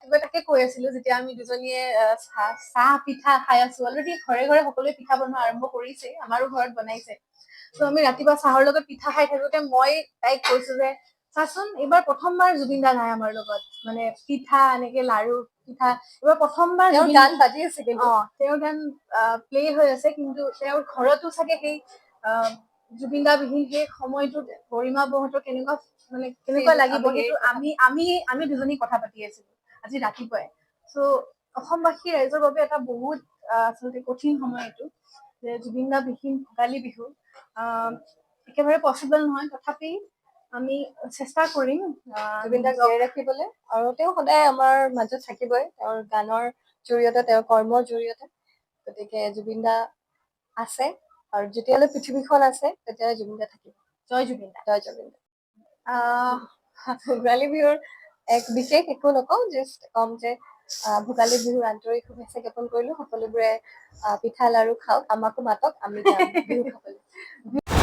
মই তাকে কৈ আছিলো যেতিয়া আমি দুজনীয়ে চাহ পিঠা খাই আছো অলৰেডি ঘৰে ঘৰে সকলোৱে পিঠা বনোৱা আৰম্ভ কৰিছে আমাৰো ঘৰত বনাইছে ত' আমি ৰাতিপুৱা চাহৰ লগত পিঠা খাই থাকোতে মই তাইক কৈছো যে চাচোন এইবাৰ প্ৰথমবাৰ জুবিন দা নাই আমাৰ লগত মানে পিঠা এনেকে লাৰু পিঠা এইবাৰ প্ৰথমবাৰ তেওঁৰ গান বাজি আছে কিন্তু তেওঁৰ গান প্লে হৈ আছে কিন্তু তেওঁৰ ঘৰতো চাগে সেই জুবিন দা বিহীন সেই সময়টোত গৰিমা বৌহঁতৰ কেনেকুৱা লাগিব সেইটো আমি দুজনী কথা পাতি আছিলো আজি ৰাতিপুৱাই চ' অসমবাসী ৰাইজৰ বাবে এটা বহুত আচলতে কঠিন সময় এইটো যে জুবিন দা বিহীন ভোগালী বিহু একেবাৰে পচিবল নহয় তথাপি আমি চেষ্টা কৰিম জুবিন দাক জীয়াই ৰাখিবলৈ আৰু তেওঁ সদায় আমাৰ মাজত থাকিবই তেওঁৰ গানৰ জৰিয়তে তেওঁৰ কৰ্মৰ জৰিয়তে গতিকে জুবিন দা আছে আৰু যেতিয়ালৈ পৃথিৱীখন আছে তেতিয়ালৈ জুবিন দা থাকিব জয় জুবিন দা জয় জুবিন দা ভোগালী বিহুৰ এক বিশেষ একো নকওঁ জাষ্ট কম যে ভোগালী বিহুৰ আন্তৰিক শুভেচ্ছা জ্ঞাপন কৰিলো সকলোবোৰে পিঠা লাৰু খাওক আমাকো মাতক আমি যাম বিহু খাবলৈ